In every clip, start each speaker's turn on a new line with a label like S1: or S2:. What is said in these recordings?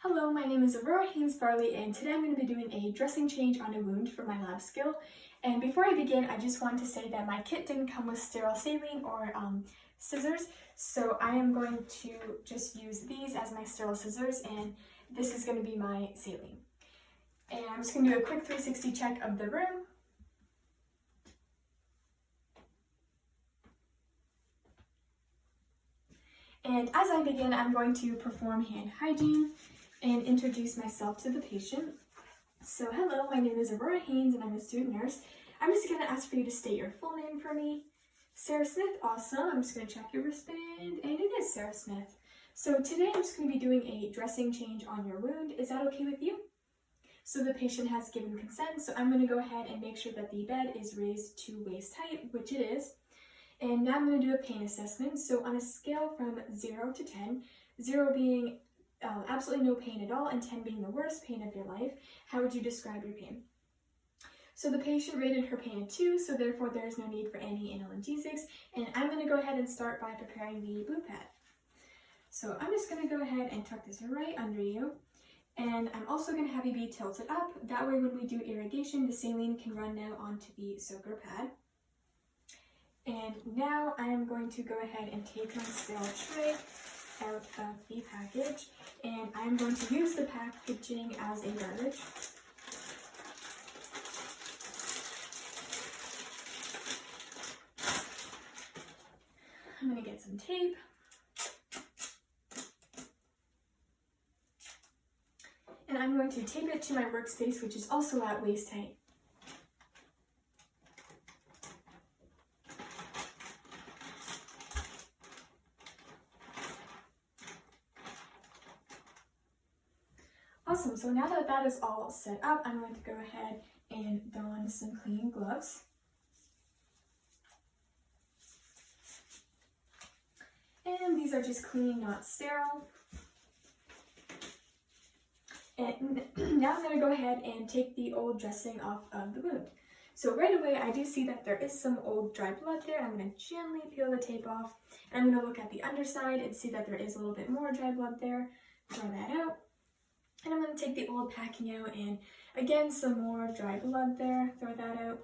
S1: Hello, my name is Aurora Haynes-Farley, and today I'm going to be doing a dressing change on a wound for my lab skill. And before I begin, I just want to say that my kit didn't come with sterile saline or scissors, so I am going to just use these as my sterile scissors, and this is going to be my saline. And I'm just going to do a quick 360 check of the room. And as I begin, I'm going to perform hand hygiene and introduce myself to the patient. So hello, my name is Aurora Haynes and I'm a student nurse. I'm just going to ask for you to state your full name for me. Sarah Smith, awesome. I'm just going to check your wristband, and it is Sarah Smith. So today I'm just going to be doing a dressing change on your wound. Is that okay with you? So the patient has given consent, so I'm going to go ahead and make sure that the bed is raised to waist height, which it is. And now I'm going to do a pain assessment. So on a scale from 0 to 10, 0 being absolutely no pain at all, and 10 being the worst pain of your life, how would you describe your pain? So the patient rated her pain a 2, so therefore there is no need for any analgesics. And I'm going to go ahead and start by preparing the wound pad. So I'm just going to go ahead and tuck this right under you. And I'm also going to have you be tilted up. That way when we do irrigation, the saline can run now onto the soaker pad. And now I am going to go ahead and take my sterile tray out of the package, and I'm going to use the packaging as a garbage. I'm going to get some tape. And I'm going to tape it to my workspace, which is also at waist height. Awesome, so now that that is all set up, I'm going to go ahead and don some clean gloves. And these are just clean, not sterile. And now I'm going to go ahead and take the old dressing off of the wound. So right away, I do see that there is some old dry blood there. I'm going to gently peel the tape off. And I'm going to look at the underside and see that there is a little bit more dry blood there. Throw that out. And I'm going to take the old packing out, and again, some more dry blood there. Throw that out.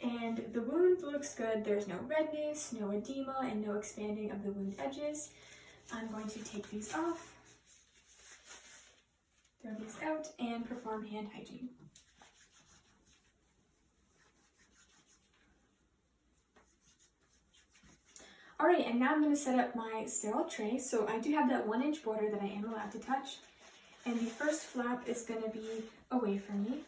S1: And the wound looks good. There's no redness, no edema, and no expanding of the wound edges. I'm going to take these off, throw these out, and perform hand hygiene. Alright, and now I'm going to set up my sterile tray. So I do have that 1-inch border that I am allowed to touch. And the first flap is going to be away from me.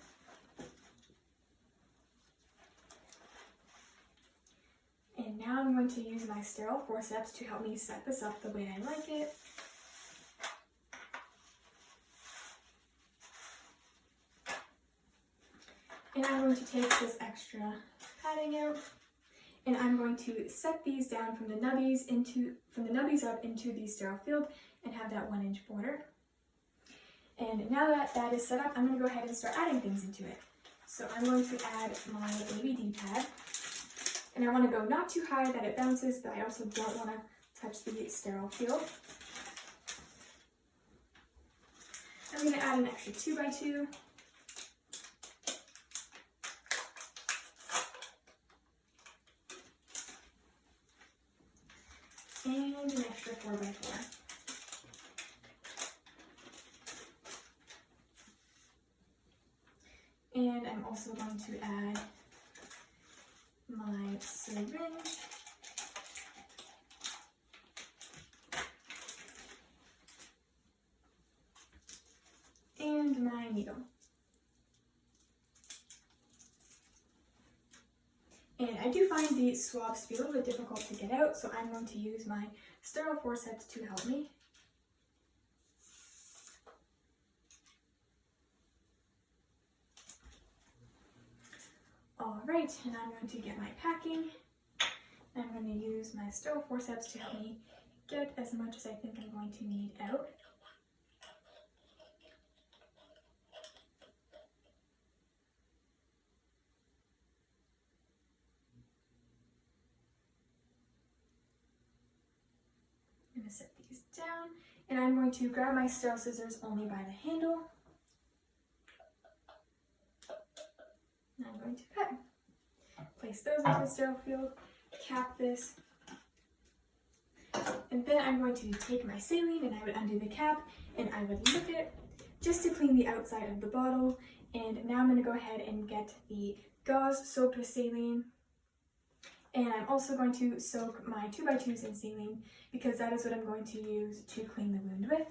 S1: And now I'm going to use my sterile forceps to help me set this up the way I like it. And I'm going to take this extra padding out, and I'm going to set these down from the nubbies up into the sterile field and have that 1-inch border. And now that that is set up, I'm going to go ahead and start adding things into it. So I'm going to add my ABD pad. And I want to go not too high that it bounces, but I also don't want to touch the sterile field. I'm going to add an extra 2x2. And an extra 4x4. And I'm also going to add my syringe and my needle. And I do find the swabs to be a little bit difficult to get out, so I'm going to use my sterile forceps to help me. Alright, and I'm going to get my packing. I'm going to use my sterile forceps to help me get as much as I think I'm going to need out. I'm going to set these these down, and I'm going to grab my sterile scissors only by the handle. And I'm going to cut. Place those into the sterile field, cap this, and then I'm going to take my saline and I would undo the cap and I would lick it just to clean the outside of the bottle. And now I'm going to go ahead and get the gauze soaked with saline. And I'm also going to soak my 2x2s in saline because that is what I'm going to use to clean the wound with.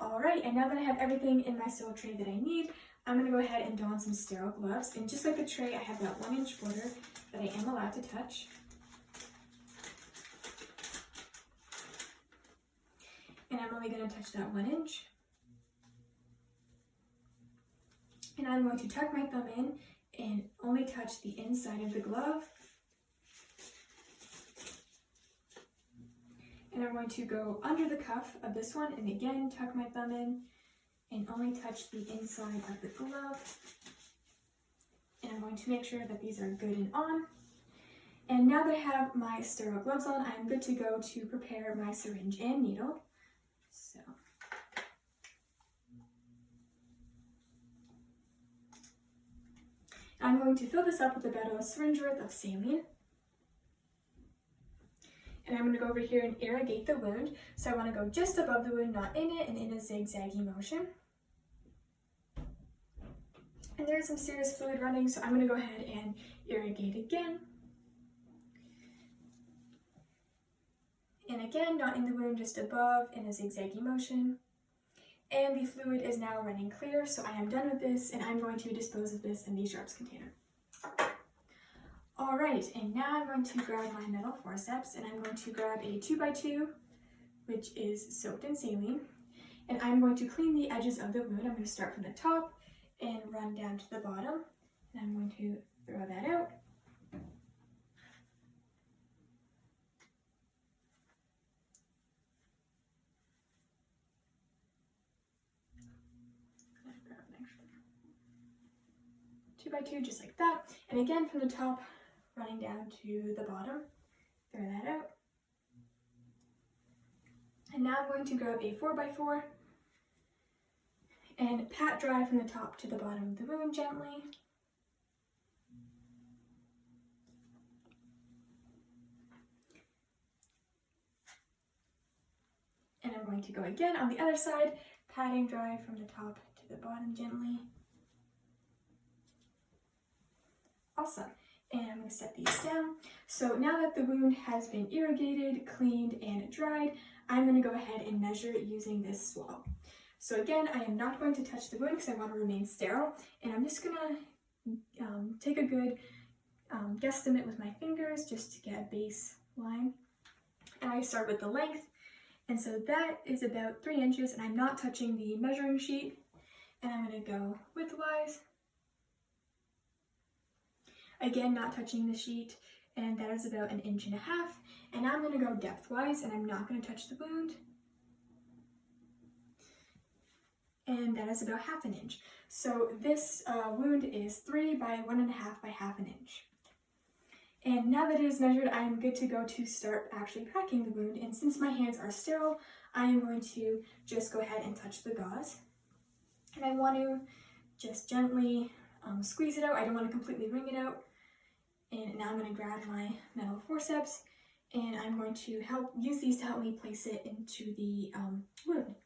S1: Alright, and now that I have everything in my sterile tray that I need, I'm going to go ahead and don some sterile gloves. And just like the tray, I have that 1-inch border that I am allowed to touch. And I'm only going to touch that 1 inch. And I'm going to tuck my thumb in and only touch the inside of the glove. And I'm going to go under the cuff of this one and again tuck my thumb in and only touch the inside of the glove. And I'm going to make sure that these are good and on. And now that I have my sterile gloves on, I'm good to go to prepare my syringe and needle. So I'm going to fill this up with about a syringe worth of saline. And I'm going to go over here and irrigate the wound. So I want to go just above the wound, not in it, and in a zigzaggy motion. And there's some serious fluid running, so I'm going to go ahead and irrigate again. And again, not in the wound, just above, in a zigzaggy motion. And the fluid is now running clear, so I am done with this, and I'm going to dispose of this in the sharps container. Alright, and now I'm going to grab my metal forceps, and I'm going to grab a 2x2, which is soaked in saline, and I'm going to clean the edges of the wound. I'm going to start from the top and run down to the bottom, and I'm going to throw that out. Grab an extra 2x2, just like that, and again from the top, running down to the bottom, throw that out. And now I'm going to grab a 4x4 and pat dry from the top to the bottom of the wound gently. And I'm going to go again on the other side, patting dry from the top to the bottom gently. Awesome. And I'm going to set these down. So now that the wound has been irrigated, cleaned, and dried, I'm going to go ahead and measure using this swab. So again, I am not going to touch the wound because I want to remain sterile, and I'm just going to take a good guesstimate with my fingers just to get a baseline. And I start with the length, and so that is about 3 inches, and I'm not touching the measuring sheet, and I'm going to go widthwise. Again, not touching the sheet, and that is about 1.5 inches. And now I'm going to go depth-wise, and I'm not going to touch the wound. And that is about 1/2 inch. So this wound is 3 by 1.5 by 1/2 inch. And now that it is measured, I am good to go to start actually packing the wound. And since my hands are sterile, I am going to just go ahead and touch the gauze. And I want to just gently squeeze it out. I don't want to completely wring it out. And now I'm going to grab my metal forceps, and I'm going to use these to help me place it into the wound.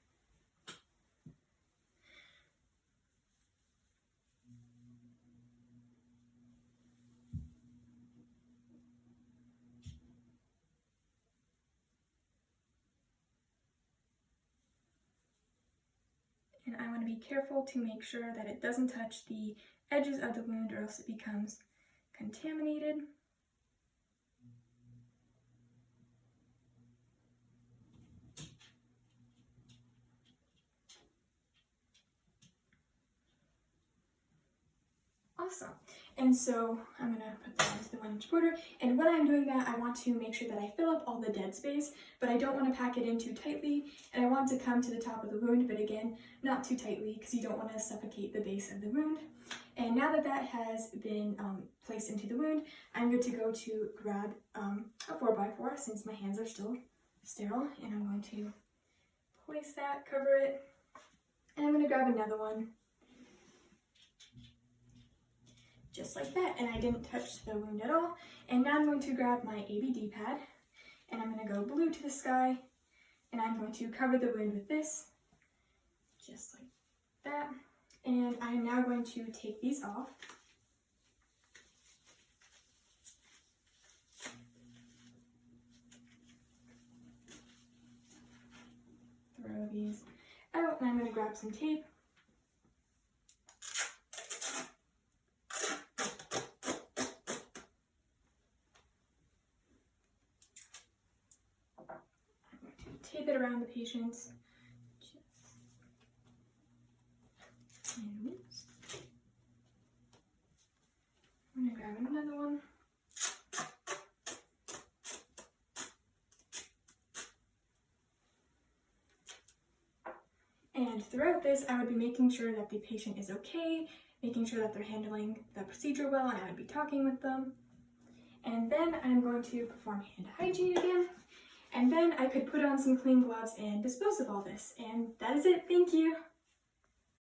S1: And I want to be careful to make sure that it doesn't touch the edges of the wound, or else it becomes contaminated. Awesome. And so I'm going to put that into the 1-inch border. And when I'm doing that, I want to make sure that I fill up all the dead space, but I don't want to pack it in too tightly. And I want to come to the top of the wound, but again, not too tightly because you don't want to suffocate the base of the wound. And now that that has been placed into the wound, I'm good to go to grab a 4x4 since my hands are still sterile, and I'm going to place that, cover it, and I'm going to grab another one, just like that, and I didn't touch the wound at all. And now I'm going to grab my ABD pad, and I'm going to go blue to the sky, and I'm going to cover the wound with this, just like that. And I'm now going to take these off. Throw these out, and I'm going to grab some tape. I'm going to tape it around the patient's chest. And whoops. I'm going to grab another one. And throughout this, I would be making sure that the patient is okay, making sure that they're handling the procedure well, and I would be talking with them. And then I'm going to perform hand hygiene again. And then I could put on some clean gloves and dispose of all this. And that is it. Thank you.